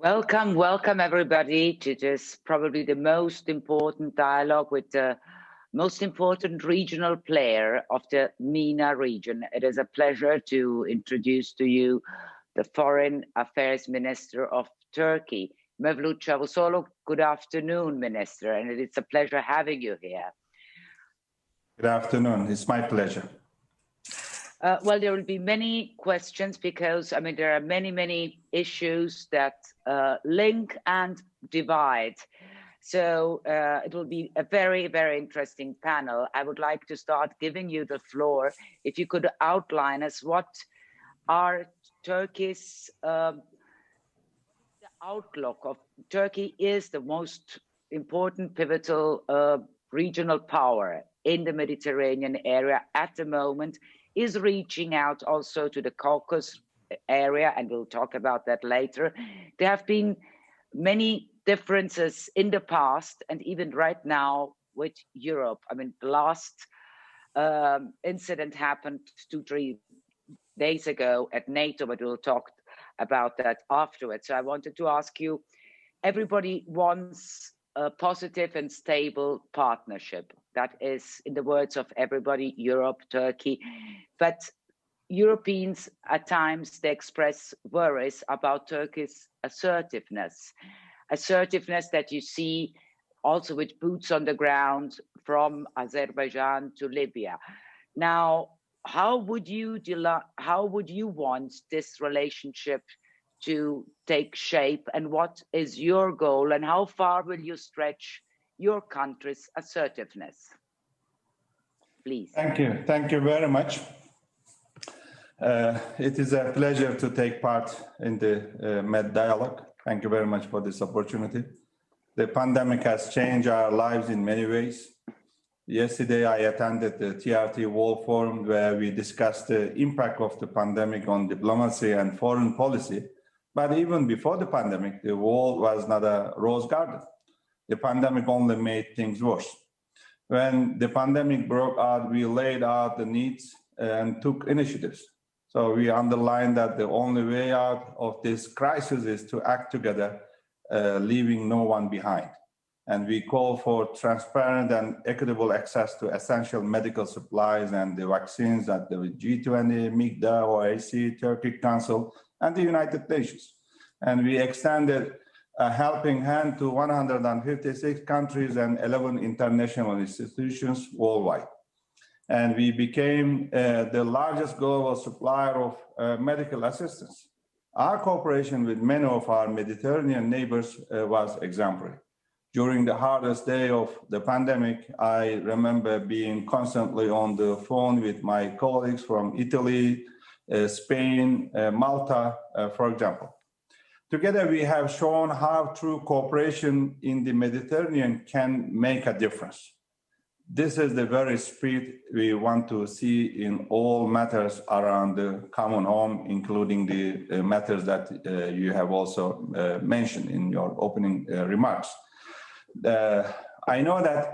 Welcome, welcome everybody to this probably the most important dialogue with the most important regional player of the MENA region. It is a pleasure to introduce to you the Foreign Affairs Minister of Turkey, Mevlüt Çavuşoğlu. Good afternoon, Minister, and it's a pleasure having you here. Good afternoon, it's my pleasure. Well, there will be many questions because, I mean, there are many issues that link and divide. So it will be a very interesting panel. I would like to start giving you the floor. If you could outline us what are Turkey's, the outlook of Turkey is the most important pivotal regional power in the Mediterranean area at the moment, is reaching out also to the Caucasus area, and we'll talk about that later. There have been many differences in the past and even right now with Europe. I mean, the last incident happened 2-3 days ago at Nato, but we'll talk about that afterwards. So I wanted to ask you, everybody wants a positive and stable partnership. That is, in the words of everybody, Europe, Turkey. But Europeans, at times, they express worries about Turkey's assertiveness. Assertiveness that you see also with boots on the ground from Azerbaijan to Libya. Now, how would you want this relationship to take shape, and what is your goal, and how far will you stretch your country's assertiveness? Please. Thank you very much. It is a pleasure to take part in the Med Dialogue. Thank you very much for this opportunity. The pandemic has changed our lives in many ways. Yesterday, I attended the TRT World Forum where we discussed the impact of the pandemic on diplomacy and foreign policy. But even before the pandemic, the world was not a rose garden. The pandemic only made things worse. When the pandemic broke out, we laid out the needs and took initiatives. So we underlined that the only way out of this crisis is to act together, leaving no one behind. And we call for transparent and equitable access to essential medical supplies and the vaccines at the G20, MIGDA, OAC, Turkey Council, and the United Nations. And we extended a helping hand to 156 countries and 11 international institutions worldwide. And we became the largest global supplier of medical assistance. Our cooperation with many of our Mediterranean neighbors was exemplary. During the hardest day of the pandemic, I remember being constantly on the phone with my colleagues from Italy, Spain, Malta, for example. Together, we have shown how true cooperation in the Mediterranean can make a difference. This is the very spirit we want to see in all matters around the common home, including the matters that you have also mentioned in your opening remarks. I know that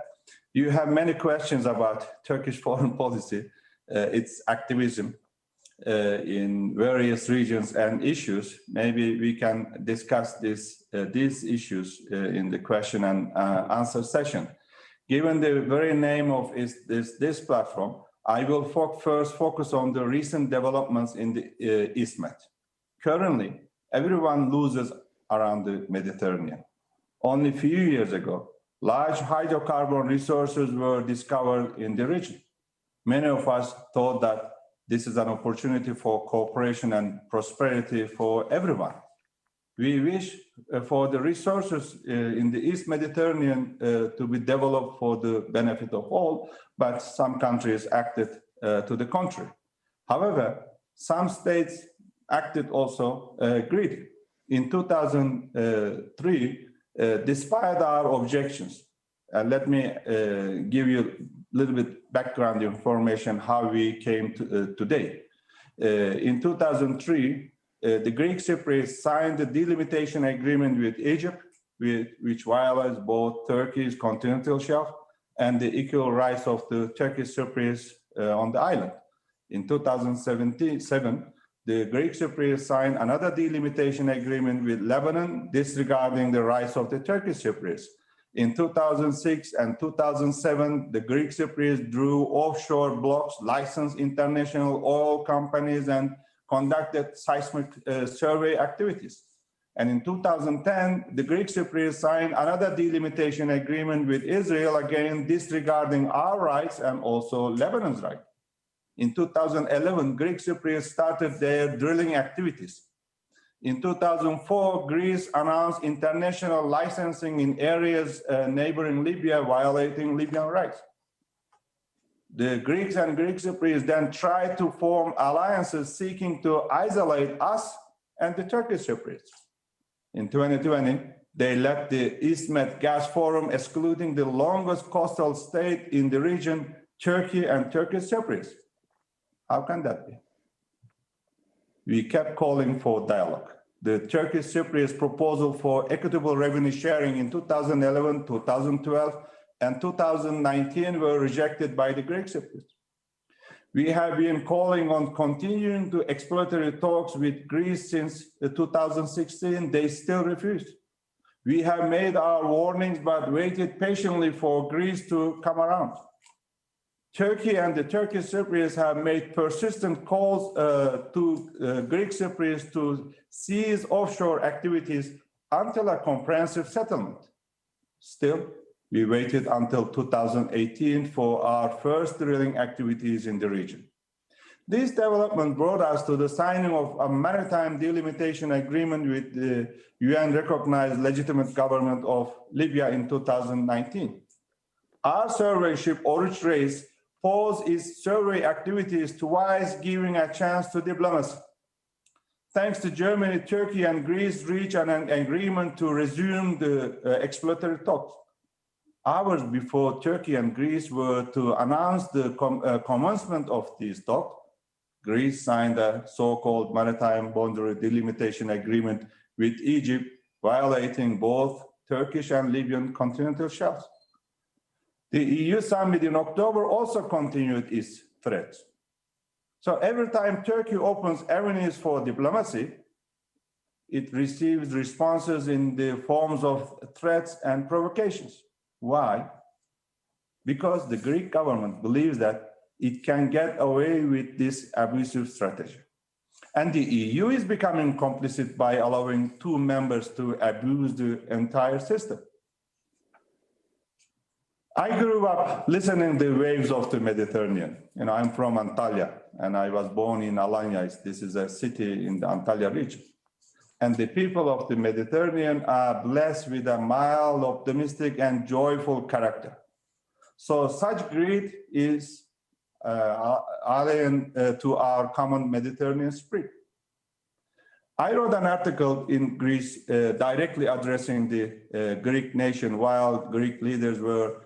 you have many questions about Turkish foreign policy, its activism in various regions and issues. Maybe we can discuss these issues in the question and answer session. Given the very name of this platform, I will first focus on the recent developments in the East Med. Currently, everyone loses around the Mediterranean. Only a few years ago, large hydrocarbon resources were discovered in the region. Many of us thought that this is an opportunity for cooperation and prosperity for everyone. We wish for the resources in the East Mediterranean to be developed for the benefit of all, but some countries acted to the contrary. However, some states acted also greedy. In 2003, despite our objections, let me give you a little bit background information how we came to today. In 2003, the Greek Cypriots signed a delimitation agreement with Egypt, which violates both Turkey's continental shelf and the equal rights of the Turkish Cypriots on the island. In 2007, the Greek Cypriots signed another delimitation agreement with Lebanon, disregarding the rights of the Turkish Cypriots. In 2006 and 2007, the Greek Cypriots drew offshore blocks, licensed international oil companies, and conducted seismic survey activities. And in 2010, the Greek Cypriots signed another delimitation agreement with Israel, again disregarding our rights and also Lebanon's right. In 2011, Greek Cypriots started their drilling activities. In 2004, Greece announced international licensing in areas neighboring Libya, violating Libyan rights. The Greeks and Greek Cypriots then tried to form alliances seeking to isolate us and the Turkish Cypriots. In 2020, they led the East Med Gas Forum, excluding the longest coastal state in the region, Turkey and Turkish Cypriots. How can that be? We kept calling for dialogue. The Turkish Cypriots proposal for equitable revenue sharing in 2011, 2012, and 2019 were rejected by the Greek Cypriots. We have been calling on continuing the exploratory talks with Greece since 2016. They still refused. We have made our warnings, but waited patiently for Greece to come around. Turkey and the Turkish Cypriots have made persistent calls to Greek Cypriots to cease offshore activities until a comprehensive settlement. Still, we waited until 2018 for our first drilling activities in the region. This development brought us to the signing of a maritime delimitation agreement with the UN-recognized legitimate government of Libya in 2019. Our survey ship Oruç Reis paused its survey activities twice, giving a chance to diplomacy. Thanks to Germany, Turkey, and Greece reached an agreement to resume the exploratory talks. Hours before Turkey and Greece were to announce the commencement of these talks, Greece signed a so-called maritime boundary delimitation agreement with Egypt, violating both Turkish and Libyan continental shelves. The EU summit in October also continued its threats. So every time Turkey opens avenues for diplomacy, it receives responses in the forms of threats and provocations. Why? Because the Greek government believes that it can get away with this abusive strategy. And the EU is becoming complicit by allowing two members to abuse the entire system. I grew up listening to the waves of the Mediterranean. I'm from Antalya, and I was born in Alanya. This is a city in the Antalya region. And the people of the Mediterranean are blessed with a mild, optimistic, and joyful character. So such greed is alien to our common Mediterranean spirit. I wrote an article in Greece directly addressing the Greek nation while Greek leaders were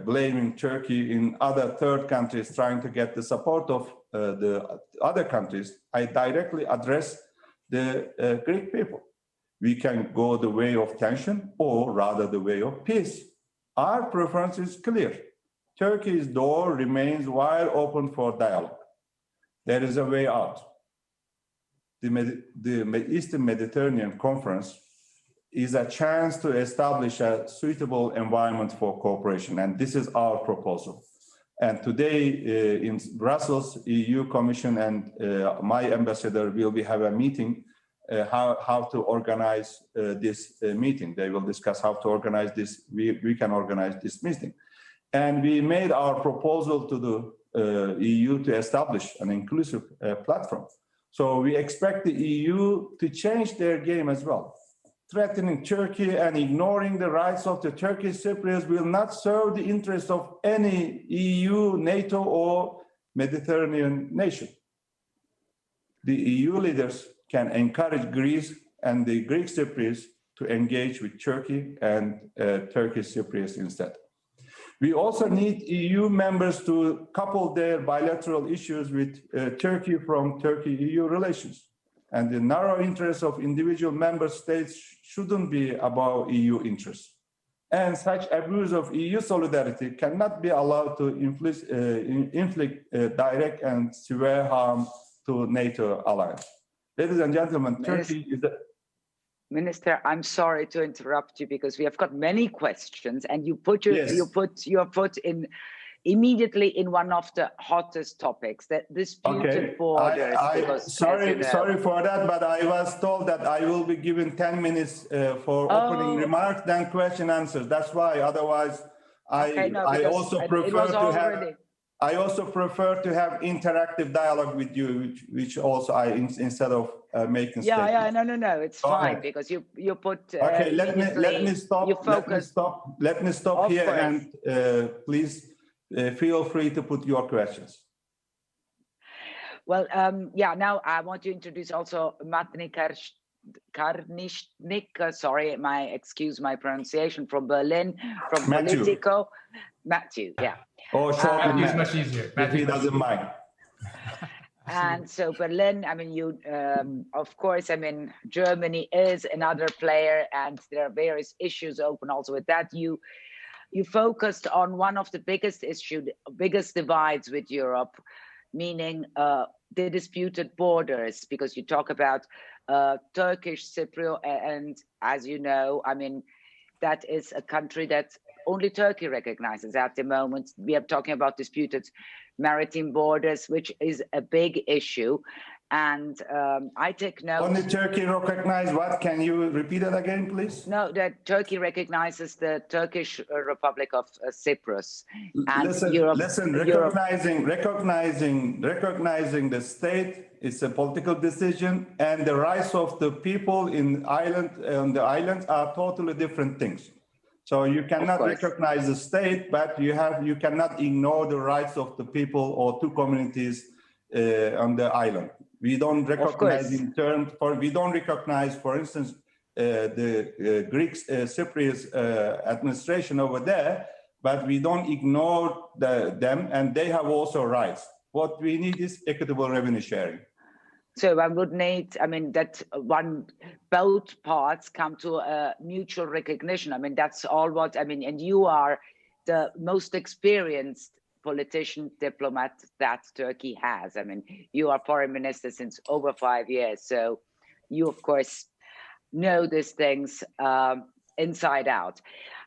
blaming Turkey in other third countries trying to get the support of the other countries. I directly addressed the Greek people. We can go the way of tension or rather the way of peace. Our preference is clear. Turkey's door remains wide open for dialogue. There is a way out. The Eastern Mediterranean Conference is a chance to establish a suitable environment for cooperation, and this is our proposal. And today in Brussels, EU Commission and my ambassador will have a meeting how to organize this meeting. They will discuss how to organize this. We can organize this meeting. And we made our proposal to the EU to establish an inclusive platform. So we expect the EU to change their game as well. Threatening Turkey and ignoring the rights of the Turkish Cypriots will not serve the interests of any EU, NATO, or Mediterranean nation. The EU leaders can encourage Greece and the Greek Cypriots to engage with Turkey and Turkish Cypriots instead. We also need EU members to couple their bilateral issues with Turkey from Turkey-EU relations. And the narrow interests of individual member states shouldn't be above EU interests. And such abuse of EU solidarity cannot be allowed to inflict direct and severe harm to NATO alliance. Ladies and gentlemen, Turkey is a... Minister, I'm sorry to interrupt you because we have got many questions, and you put your foot in immediately in one of the hottest topics, that disputed borders. Sorry for that, but I was told that I will be given 10 minutes for opening remarks, then question answers. That's why. Otherwise, I also prefer to have interactive dialogue with you, which also instead of making statements. No, it's fine because you put. Okay, let me stop. Let me stop here, and please feel free to put your questions. Well, now I want to introduce also Mevlüt Karnitschnig, sorry, excuse my pronunciation, from Berlin, from Politico. Matthew, yeah. Oh, sure. Matthew's much easier. Matthew doesn't mind. And so Berlin, I mean, you, of course, I mean, Germany is another player, and there are various issues open also with that. You focused on one of the biggest divides with Europe, meaning the disputed borders, because you talk about Turkish Cypriot, and as you know, I mean, that is a country that only Turkey recognizes at the moment. We are talking about disputed maritime borders, which is a big issue. And I take note. Only Turkey recognizes what? Can you repeat it again, please? No, that Turkey recognizes the Turkish Republic of Cyprus. And recognizing the state is a political decision, and the rights of the people on the islands are totally different things. So you cannot recognize the state, but you cannot ignore the rights of the people or two communities on the island. We don't recognize for instance, the Greek Cypriot administration over there, but we don't ignore them, and they have also rights. What we need is equitable revenue sharing. So I would need, I mean, that both parts come to a mutual recognition. I mean, that's all what, I mean, and you are the most experienced politician, diplomat that Turkey has. I mean, you are foreign minister since over 5 years. So you, of course, know these things inside out.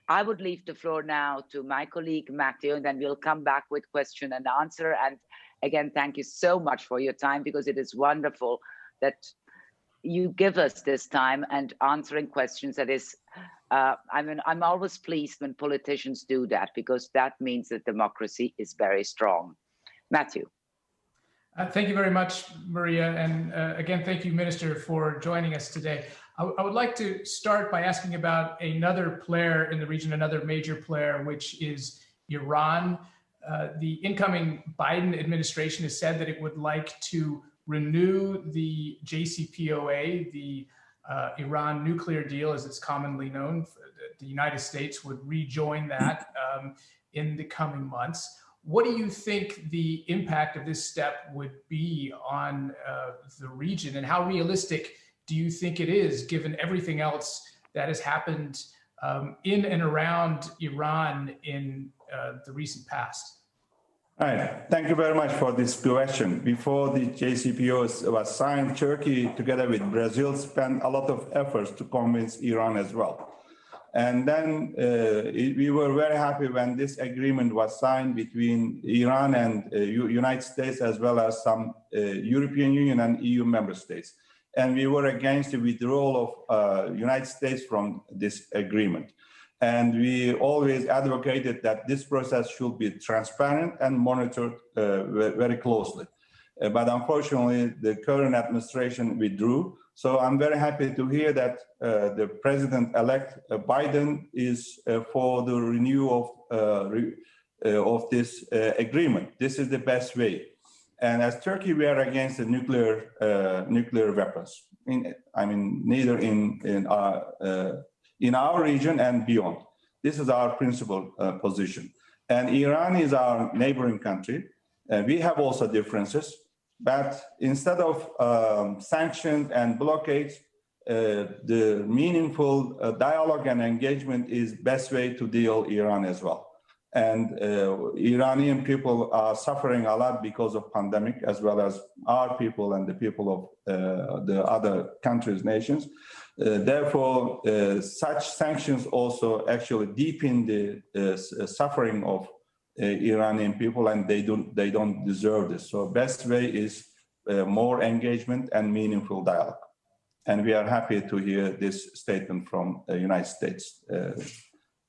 I would leave the floor now to my colleague, Matthew, and then we'll come back with question and answer. And again, thank you so much for your time, because it is wonderful that you give us this time and answering questions. That is, I mean, I'm always pleased when politicians do that, because that means that democracy is very strong. Matthew. Thank you very much, Maria. And again, thank you, Minister, for joining us today. I would like to start by asking about another player in the region, another major player, which is Iran. The incoming Biden administration has said that it would like to renew the JCPOA, the Iran nuclear deal, as it's commonly known. The United States would rejoin that in the coming months. What do you think the impact of this step would be on the region, and how realistic do you think it is, given everything else that has happened in and around Iran in the recent past? All right. Thank you very much for this question. Before the JCPOA was signed, Turkey, together with Brazil, spent a lot of efforts to convince Iran as well. And then we were very happy when this agreement was signed between Iran and United States, as well as some European Union and EU member states. And we were against the withdrawal of United States from this agreement. And we always advocated that this process should be transparent and monitored very closely. But unfortunately, the current administration withdrew. So I'm very happy to hear that the President-elect Biden is for the renewal of this agreement. This is the best way. And as Turkey, we are against the nuclear weapons. Neither in our region and beyond. This is our principal position. And Iran is our neighboring country. We have also differences, but instead of sanctions and blockades, the meaningful dialogue and engagement is best way to deal Iran as well. And Iranian people are suffering a lot because of pandemic, as well as our people and the people of the other countries, nations. Therefore, such sanctions also actually deepen the suffering of Iranian people, and they don't deserve this. So best way is more engagement and meaningful dialogue. And we are happy to hear this statement from the United States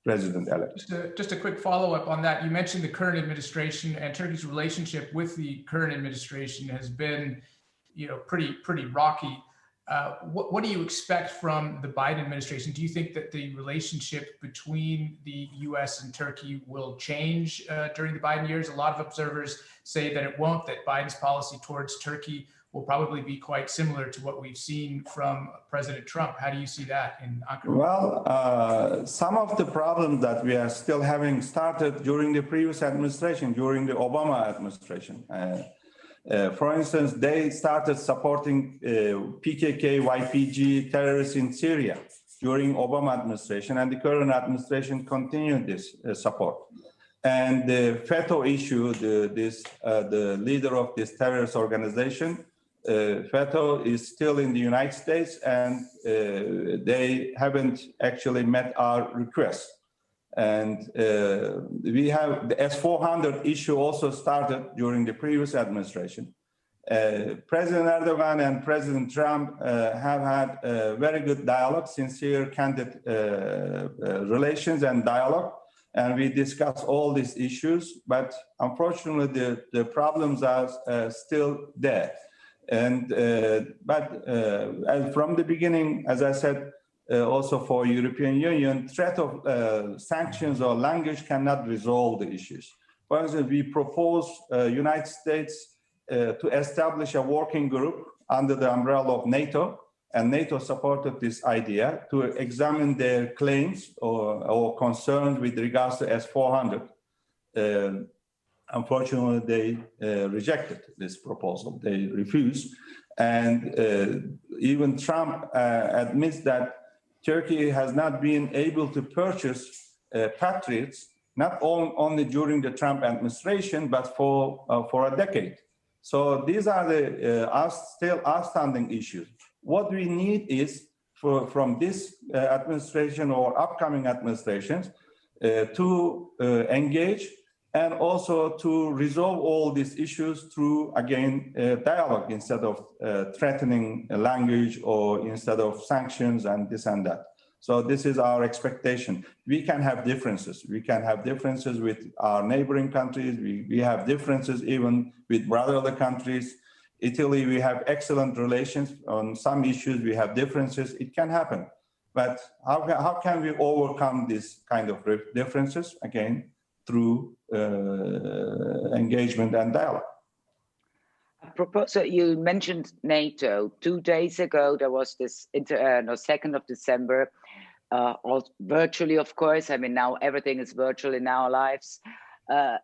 President-elect. Just a quick follow-up on that. You mentioned the current administration, and Turkey's relationship with the current administration has been, pretty rocky. What do you expect from the Biden administration? Do you think that the relationship between the U.S. and Turkey will change during the Biden years? A lot of observers say that it won't, that Biden's policy towards Turkey will probably be quite similar to what we've seen from President Trump. How do you see that in Ankara? Well, some of the problems that we are still having started during the previous administration, during the Obama administration. For instance, they started supporting PKK, YPG terrorists in Syria during Obama administration, and the current administration continued this support. And the FETÖ issue, the leader of this terrorist organization, FETÖ is still in the United States, and they haven't actually met our request. And we have the S-400 issue also started during the previous administration. President Erdogan and President Trump have had a very good dialogue, sincere, candid relations and dialogue. And we discuss all these issues, but unfortunately the problems are still there. And from the beginning, as I said, also for European Union, threat of sanctions or language cannot resolve the issues. For instance, we propose United States to establish a working group under the umbrella of NATO, and NATO supported this idea to examine their claims or concerns with regards to S-400. Unfortunately, they rejected this proposal. They refused. And even Trump admits that Turkey has not been able to purchase Patriots, not only during the Trump administration, but for a decade. So these are the still outstanding issues. What we need is from this administration or upcoming administrations to engage and also to resolve all these issues through, again, dialogue instead of threatening language or instead of sanctions and this and that. So this is our expectation. We can have differences. We can have differences with our neighboring countries. We have differences even with brotherly countries. Italy, we have excellent relations. On some issues, we have differences. It can happen. But how can we overcome this kind of differences? Again, through engagement and dialogue. So you mentioned NATO. 2 days ago, there was this 2nd of December, virtually, of course. I mean, now everything is virtual in our lives.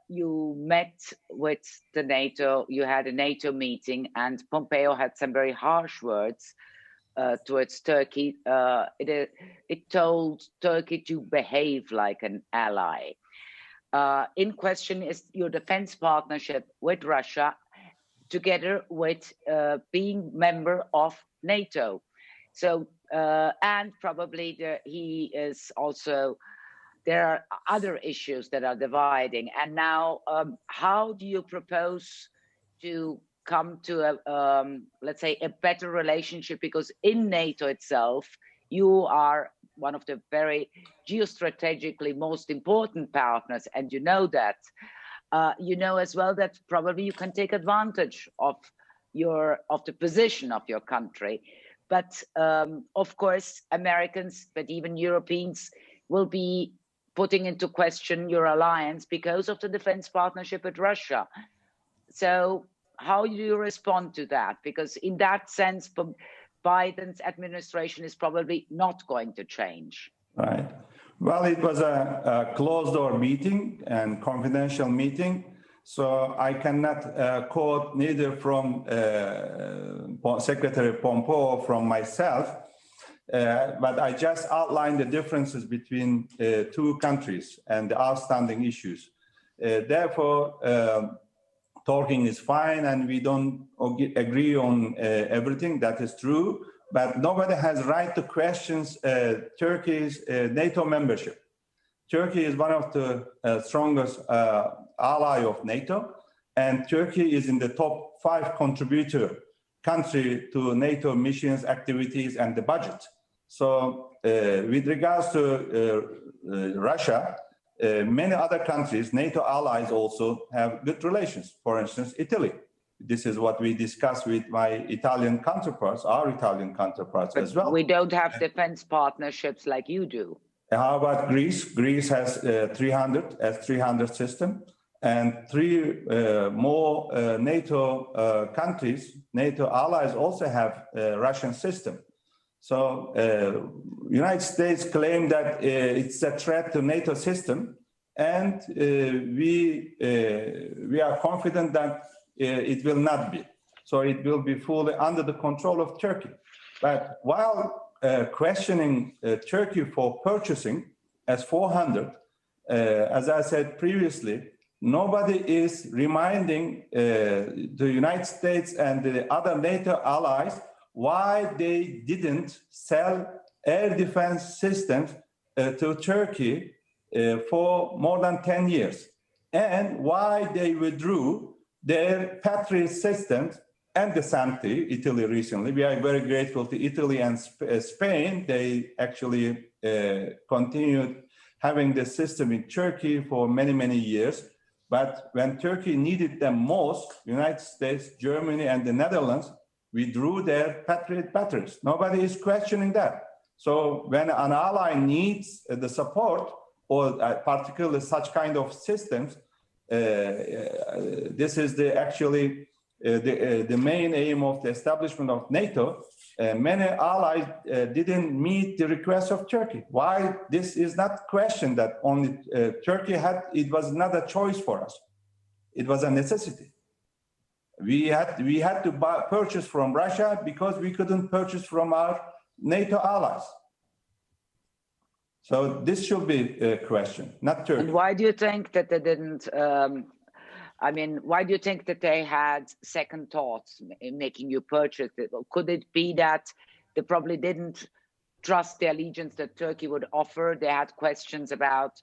You met with the NATO, you had a NATO meeting, and Pompeo had some very harsh words towards Turkey. It told Turkey to behave like an ally. In question is your defense partnership with Russia, together with being member of NATO. So, and probably he is also, there are other issues that are dividing. And now, how do you propose to come to let's say, a better relationship? Because in NATO itself, you are one of the very geostrategically most important partners, and you know that. You know as well that probably you can take advantage of the position of your country. But of course, Americans, but even Europeans will be putting into question your alliance because of the defense partnership with Russia. So how do you respond to that? Because in that sense, Biden's administration is probably not going to change. Right. Well, it was a closed-door meeting and confidential meeting, so I cannot quote neither from Secretary Pompeo or from myself. but I just outlined the differences between two countries and the outstanding issues. Therefore, talking is fine, and we don't agree on everything. That is true, but nobody has right to question Turkey's NATO membership. Turkey is one of the strongest ally of NATO, and Turkey is in the top 5 contributor country to NATO missions, activities, and the budget. So with regards to Russia, many other countries, NATO allies also have good relations. For instance, Italy. This is what we discussed with my Italian counterparts, our Italian counterparts as well. We don't have defense partnerships like you do. How about Greece? Greece has 300 system, and 3 more NATO countries, NATO allies also have a Russian system. So United States claim that it's a threat to NATO system, and we are confident that it will not be. So it will be fully under the control of Turkey. But while questioning Turkey for purchasing S-400, as I said previously, nobody is reminding the United States and the other NATO allies why they didn't sell air defense systems to Turkey for more than 10 years, and why they withdrew their Patriot systems and the SAMTI, Italy recently. We are very grateful to Italy and Spain. They actually continued having the system in Turkey for many, many years. But when Turkey needed them most, United States, Germany, and the Netherlands withdrew their Patriot batteries. Nobody is questioning that. So when an ally needs the support, or particularly such kind of systems, this is the main aim of the establishment of NATO. Many allies didn't meet the request of Turkey. Why this is not questioned that only Turkey had, it was not a choice for us. It was a necessity. We had to purchase from Russia because we couldn't purchase from our NATO allies. So this should be a question, not Turkey. And why do you think that they didn't? Why do you think that they had second thoughts in making you purchase it? Or could it be that they probably didn't trust the allegiance that Turkey would offer? They had questions about,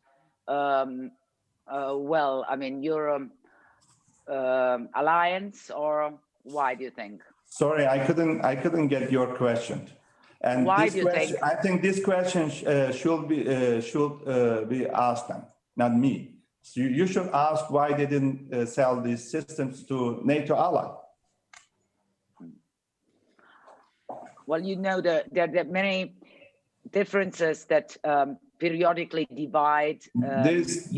your alliance, or why do you think? Sorry, I couldn't get your question. And why do you think? I think this question should be asked them, not me. So you should ask why they didn't sell these systems to NATO ally. Well, you know, there are many differences that periodically divide. These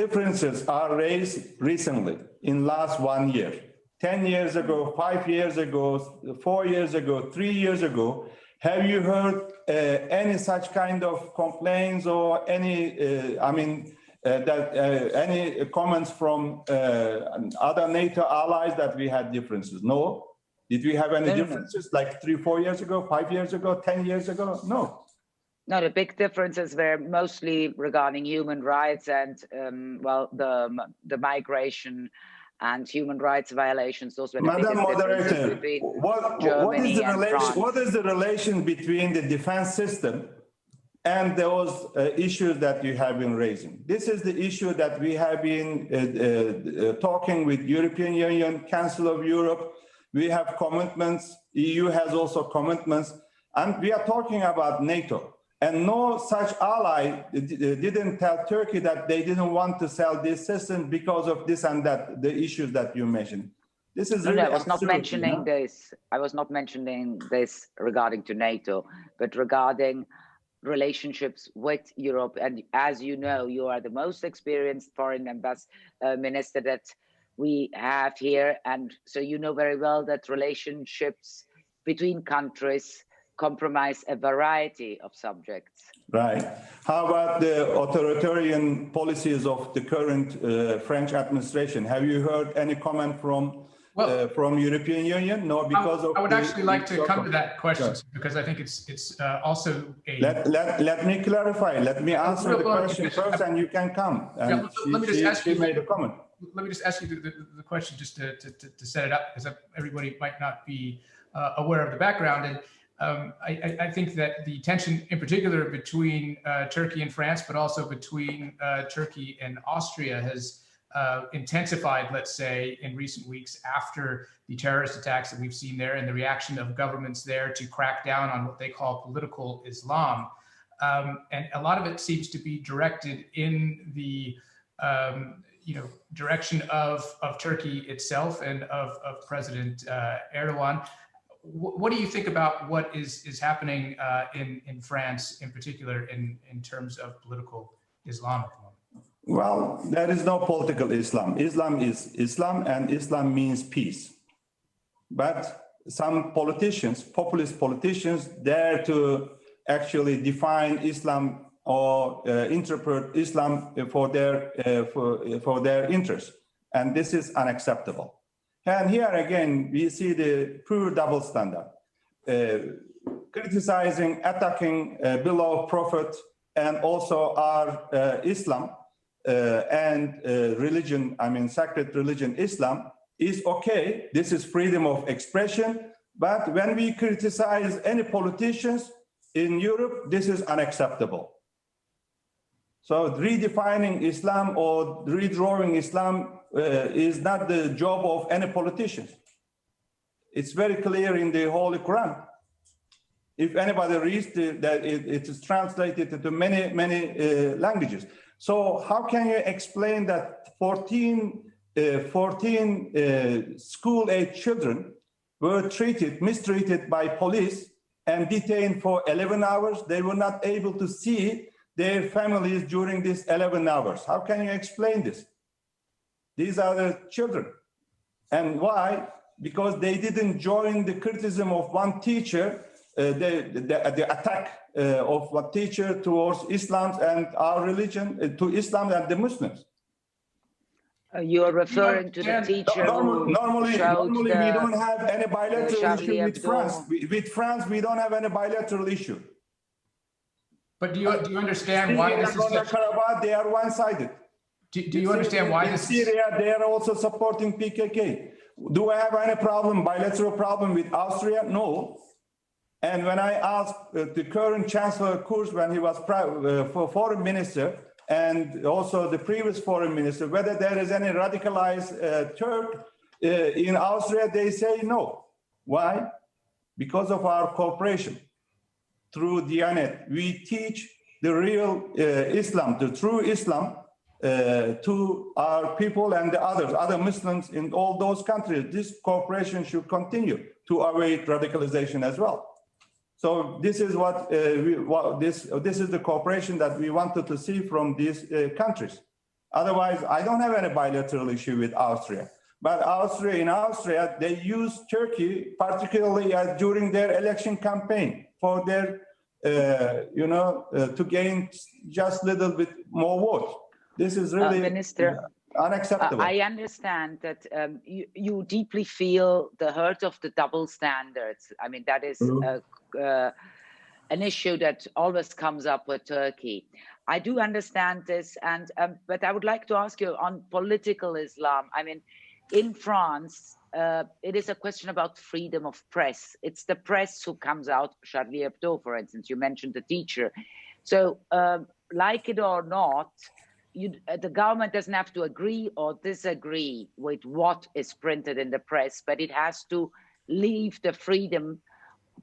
differences are raised recently in last 1 year. 10 years ago, 5 years ago, 4 years ago, 3 years ago. Have you heard any such kind of complaints or any, any comments from other NATO allies that we had differences? No. Did we have any differences like 3, 4 years ago, 5 years ago, 10 years ago? No. No, the big differences were mostly regarding human rights and, the migration and human rights violations. Those were the Madam Moderator, what is the relation between the defense system and those issues that you have been raising? This is the issue that we have been talking with European Union, Council of Europe. We have commitments. EU has also commitments, and we are talking about NATO. And no such ally didn't tell Turkey that they didn't want to sell this system because of this and that, the issues that you mentioned. This is really I was not absurd, mentioning this. I was not mentioning this regarding to NATO, but regarding relationships with Europe. And as you know, you are the most experienced foreign minister that we have here. And so you know very well that relationships between countries compromise a variety of subjects. Right. How about the authoritarian policies of the current French administration? Have you heard any comment from from European Union? No, because I would actually like to come to that question because I think it's also a. Let me clarify. Let me answer the question first, and you can come. And let me just ask you. She made a comment. Let me just ask you the question just to set it up, because everybody might not be aware of the background. And I think that the tension in particular between Turkey and France, but also between Turkey and Austria has intensified, let's say, in recent weeks after the terrorist attacks that we've seen there and the reaction of governments there to crack down on what they call political Islam. And a lot of it seems to be directed in the direction of Turkey itself and of President Erdogan. What do you think about what is happening in France, in particular, in terms of political Islam at the moment? Well, there is no political Islam. Islam is Islam, and Islam means peace. But some politicians, populist politicians, dare to actually define Islam or interpret Islam for their interests, and this is unacceptable. And here again, we see the pure double standard, criticizing, attacking beloved Prophet, and also our Islam and religion. I mean, sacred religion, Islam is okay. This is freedom of expression. But when we criticize any politicians in Europe, this is unacceptable. So redefining Islam or redrawing Islam is not the job of any politicians. It's very clear in the Holy Quran. If anybody reads that, it is translated into many languages. So how can you explain that 14 school-age children were mistreated by police and detained for 11 hours? They were not able to see their families during these 11 hours. How can you explain this? These are the children. And why? Because they didn't join the criticism of one teacher, the attack of one teacher towards Islam and our religion, to Islam and the Muslims. You are referring to the teacher. Normally we don't have any bilateral issue with France. With France, we don't have any bilateral issue. But do you understand why this is such... They are one-sided. Do you understand why this is... Syria, they are also supporting PKK. Do I have any bilateral problem with Austria? No. And when I asked the current Chancellor Kurz, when he was foreign minister, and also the previous foreign minister, whether there is any radicalized Turk in Austria, they say no. Why? Because of our cooperation. Through Diyanet, we teach the real Islam, the true Islam, to our people and the other Muslims in all those countries. This cooperation should continue to await radicalization as well. So this is this is the cooperation that we wanted to see from these countries. Otherwise, I don't have any bilateral issue with Austria. But in Austria, they use Turkey, particularly during their election campaign, for their, to gain just a little bit more votes. This is really unacceptable. I understand that you deeply feel the hurt of the double standards. I mean, that is an issue that always comes up with Turkey. I do understand this, and but I would like to ask you on political Islam. I mean, in France, it is a question about freedom of press. It's the press who comes out. Charlie Hebdo, for instance, you mentioned the teacher. So, like it or not, the government doesn't have to agree or disagree with what is printed in the press, but it has to leave the freedom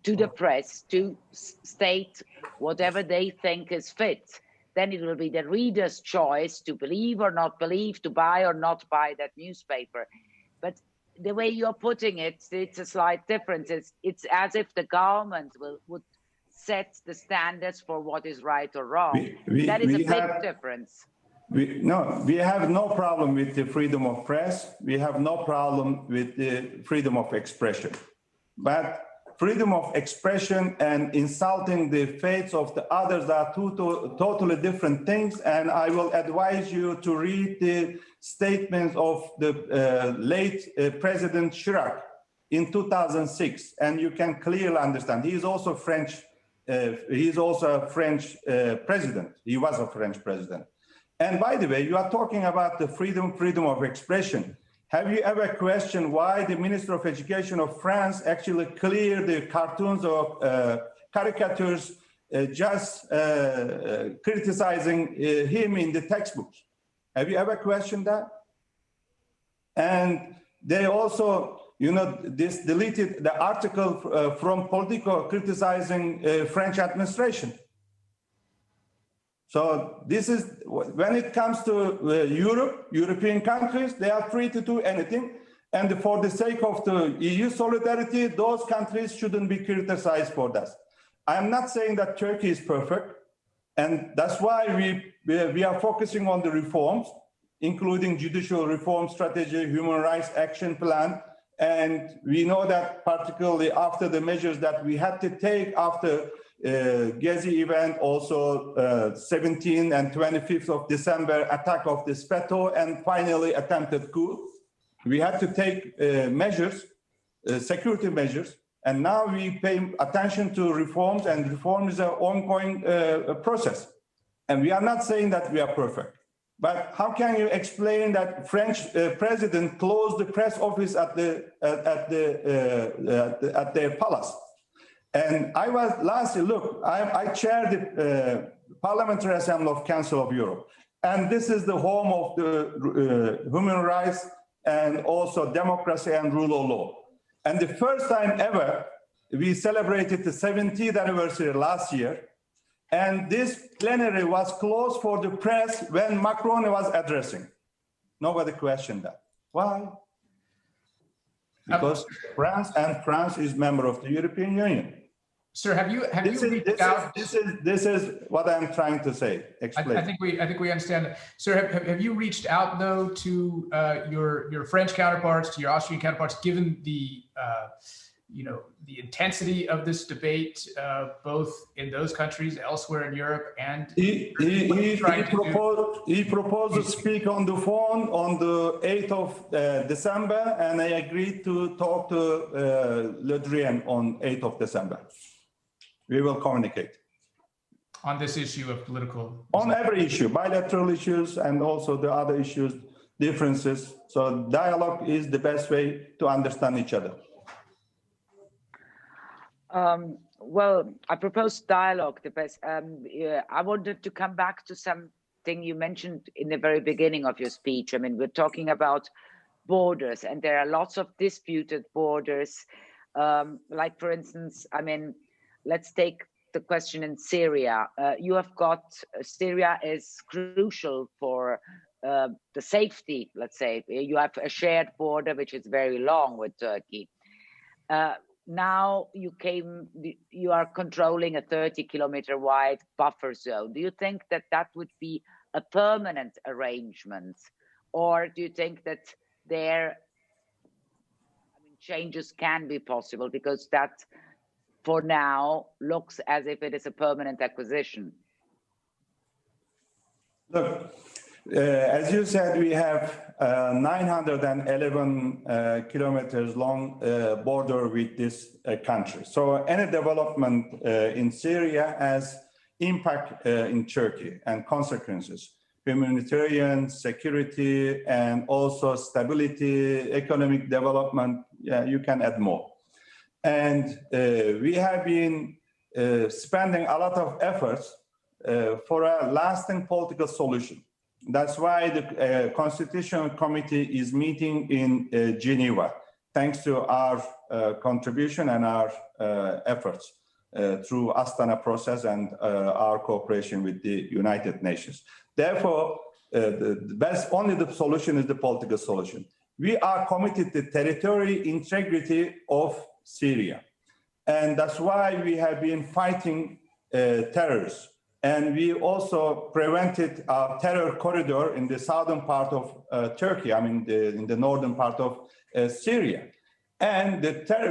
to the press to state whatever they think is fit. Then it will be the reader's choice to believe or not believe, to buy or not buy that newspaper. But the way you're putting it, it's a slight difference. It's as if the government would set the standards for what is right or wrong. That is a big difference. We have no problem with the freedom of press. We have no problem with the freedom of expression. But freedom of expression and insulting the faiths of the others are two totally different things. And I will advise you to read the statements of the late President Chirac in 2006, and you can clearly understand. He is also French. He is also a French president. He was a French president. And by the way, you are talking about the freedom of expression. Have you ever questioned why the Minister of Education of France actually cleared the cartoons or caricatures just criticizing him in the textbooks? Have you ever questioned that? And they also, this deleted the article from Politico criticizing French administration. So this is, when it comes to European countries, they are free to do anything. And for the sake of the EU solidarity, those countries shouldn't be criticized for that. I'm not saying that Turkey is perfect. And that's why we are focusing on the reforms, including judicial reform strategy, human rights action plan. And we know that particularly after the measures that we had to take after Gezi event, also 17th and 25th of December attack of the Speto, and finally attempted coup. We had to take measures, security measures, and now we pay attention to reforms, and reform is an ongoing process. And we are not saying that we are perfect. But how can you explain that French president closed the press office at their palace? And I was lastly, look, I chair the Parliamentary Assembly of Council of Europe, and this is the home of the human rights and also democracy and rule of law. And the first time ever, we celebrated the 70th anniversary last year, and this plenary was closed for the press when Macron was addressing. Nobody questioned that. Why? Because France is member of the European Union. Sir, have you reached out? This is what I'm trying to say. Explain. I think we understand that. Sir, have you reached out though to your French counterparts, to your Austrian counterparts, given the the intensity of this debate, both in those countries, elsewhere in Europe, and he proposed to speak on the phone on the 8th of December, and I agreed to talk to Le Drian on 8th of December. We will communicate on this issue of political, on every issue, bilateral issues, and also the other issues, differences. So dialogue is the best way to understand each other. Well, I propose dialogue the best. I wanted to come back to something you mentioned in the very beginning of your speech. I mean, we're talking about borders, and there are lots of disputed borders. Like, for instance, I mean, let's take the question in Syria. You have got, Syria is crucial for the safety, let's say. You have a shared border, which is very long with Turkey. Now you are controlling a 30-kilometer wide buffer zone. Do you think that that would be a permanent arrangement? Or do you think that changes can be possible, because that for now looks as if it is a permanent acquisition? Look, as you said, we have 911 kilometers long border with this country. So any development in Syria has impact in Turkey and consequences, humanitarian, security, and also stability, economic development. Yeah, you can add more. And we have been spending a lot of efforts for a lasting political solution. That's why the Constitutional Committee is meeting in Geneva, thanks to our contribution and our efforts through Astana process and our cooperation with the United Nations. Therefore, only the solution is the political solution. We are committed to territorial integrity of Syria. And that's why we have been fighting terrorists. And we also prevented a terror corridor in the southern part of Turkey, in the northern part of Syria. And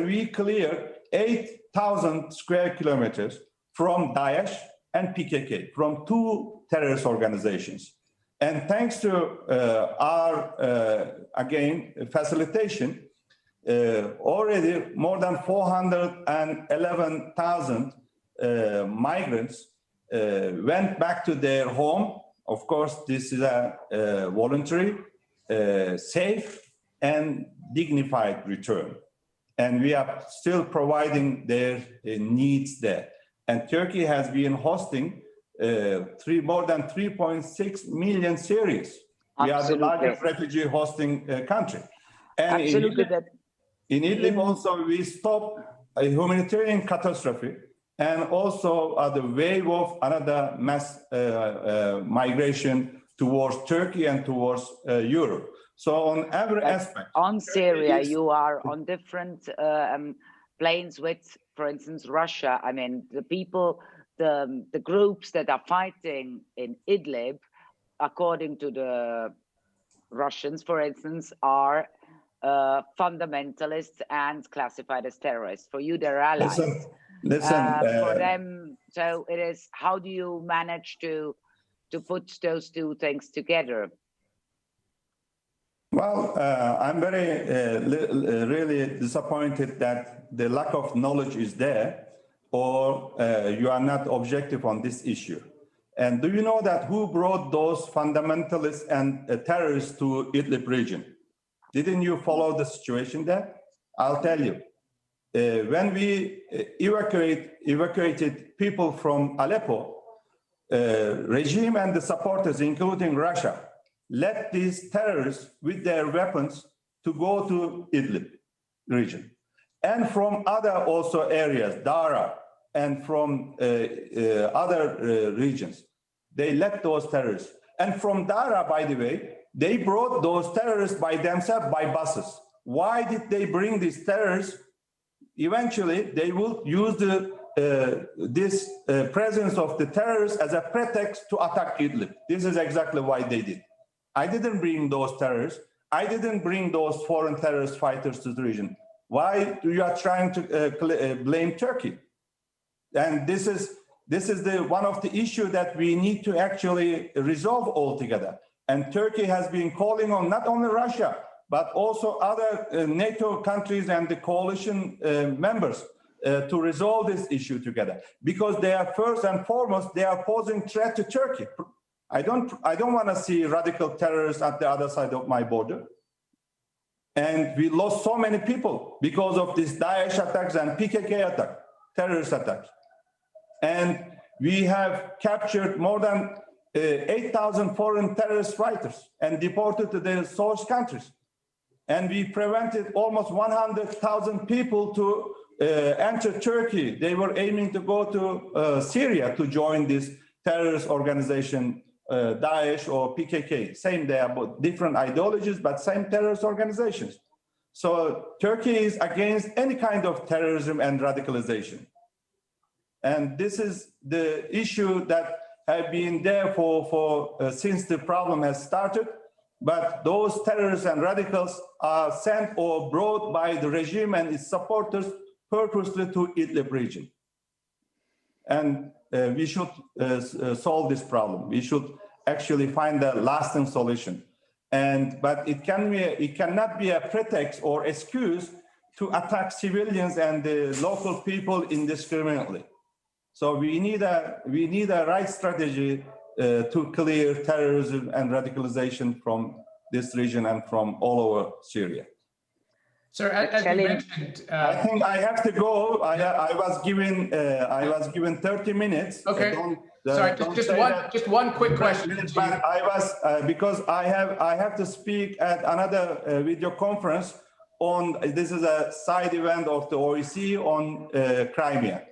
we cleared 8,000 square kilometers from Daesh and PKK, from two terrorist organizations. And thanks to our, again, facilitation, already more than 411,000 migrants went back to their home. Of course, this is a voluntary, safe, and dignified return. And we are still providing their needs there. And Turkey has been hosting more than 3.6 million Syrians. We are the largest refugee hosting country. And Absolutely. in Idlib also, we stopped a humanitarian catastrophe and also the wave of another mass migration towards Turkey and towards Europe. So on every aspect. On Syria, you are on different planes with, for instance, Russia. I mean, the people, the groups that are fighting in Idlib, according to the Russians, for instance, are fundamentalists and classified as terrorists. For you, they're allies. For them, so it is, how do you manage to put those two things together? Well, I'm very, really disappointed that the lack of knowledge is there, or you are not objective on this issue. And do you know that who brought those fundamentalists and terrorists to Idlib region? Didn't you follow the situation there? I'll tell you. When we evacuated people from Aleppo, regime and the supporters, including Russia, let these terrorists with their weapons to go to Idlib region. And from other also areas, Dara, and from other regions, they let those terrorists. And from Dara, by the way, they brought those terrorists by themselves by buses. Why did they bring these terrorists? Eventually, they will use this presence of the terrorists as a pretext to attack Idlib. This is exactly why they did. I didn't bring those terrorists. I didn't bring those foreign terrorist fighters to the region. Why do you are trying to blame Turkey? And this is one of the issues that we need to actually resolve altogether. And Turkey has been calling on not only Russia, but also other NATO countries and the coalition members to resolve this issue together, because they are first and foremost, they are posing threat to Turkey. I don't want to see radical terrorists at the other side of my border. And we lost so many people because of these Daesh attacks and PKK attacks, terrorist attacks. And we have captured more than 8,000 foreign terrorist fighters and deported to their source countries. And we prevented almost 100,000 people to enter Turkey. They were aiming to go to Syria to join this terrorist organization, Daesh or PKK. Same, they are both different ideologies, but same terrorist organizations. So Turkey is against any kind of terrorism and radicalization. And this is the issue that have been there since the problem has started. But those terrorists and radicals are sent or brought by the regime and its supporters purposely to Idlib region. And we should solve this problem. We should actually find a lasting solution. But it cannot be a pretext or excuse to attack civilians and the local people indiscriminately. So we need a right strategy to clear terrorism and radicalization from this region and from all over Syria. Sir, as you mentioned, I think I have to go. I was given 30 minutes. Okay. Sorry, just one quick question. But I was because I have to speak at another video conference on. This is a side event of the OEC on Crimea.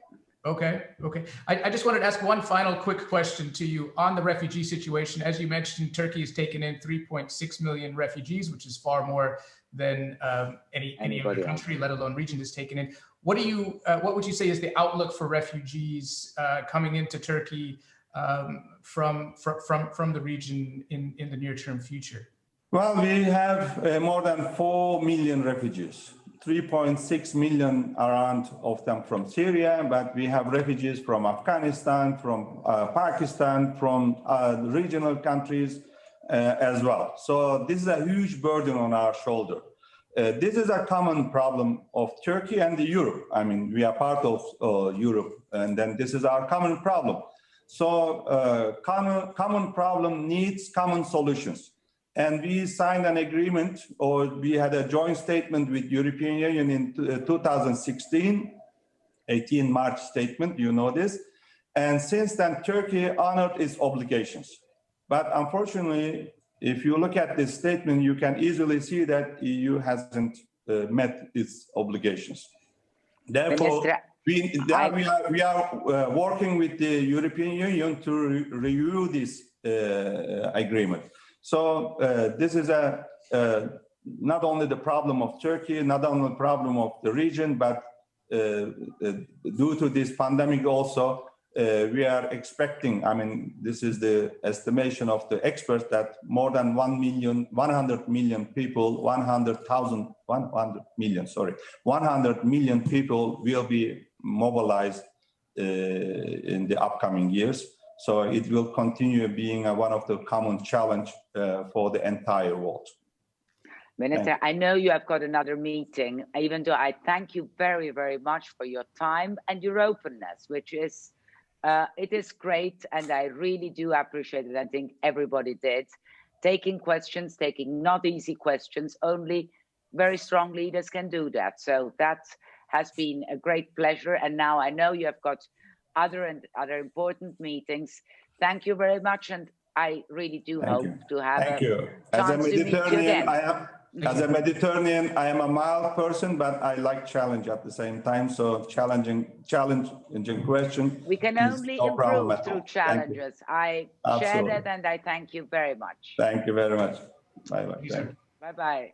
Okay. I just wanted to ask one final quick question to you on the refugee situation. As you mentioned, Turkey has taken in 3.6 million refugees, which is far more than any other country, let alone region, has taken in. What would you say is the outlook for refugees coming into Turkey from the region in the near-term future? Well, we have more than 4 million refugees. 3.6 million around of them from Syria, but we have refugees from Afghanistan, from Pakistan, from regional countries as well. So this is a huge burden on our shoulder. This is a common problem of Turkey and Europe. I mean, we are part of Europe, and then this is our common problem. So common problem needs common solutions. And we signed an agreement, or we had a joint statement with European Union in 2016, 18 March statement, you know this. And since then, Turkey honored its obligations. But unfortunately, if you look at this statement, you can easily see that EU hasn't met its obligations. Therefore, we are working with the European Union to review this agreement. So this is not only the problem of Turkey, not only the problem of the region, but due to this pandemic also, we are expecting, I mean, this is the estimation of the experts, that more than 100 million people, 100 million people will be mobilized in the upcoming years. So it will continue being one of the common challenge for the entire world. Minister, I know you have got another meeting, even though I thank you very, very much for your time and your openness, which is, it is great. And I really do appreciate it. I think everybody did. Taking questions, taking not easy questions, only very strong leaders can do that. So that has been a great pleasure. And now I know you have got other important meetings. Thank you very much, and I really do hope to have a chance to meet you again. As a Mediterranean, I am a mild person, but I like challenge at the same time. So challenging question. We can only improve through challenges. I share that, and I thank you very much. Thank you very much. Bye-bye. Bye-bye.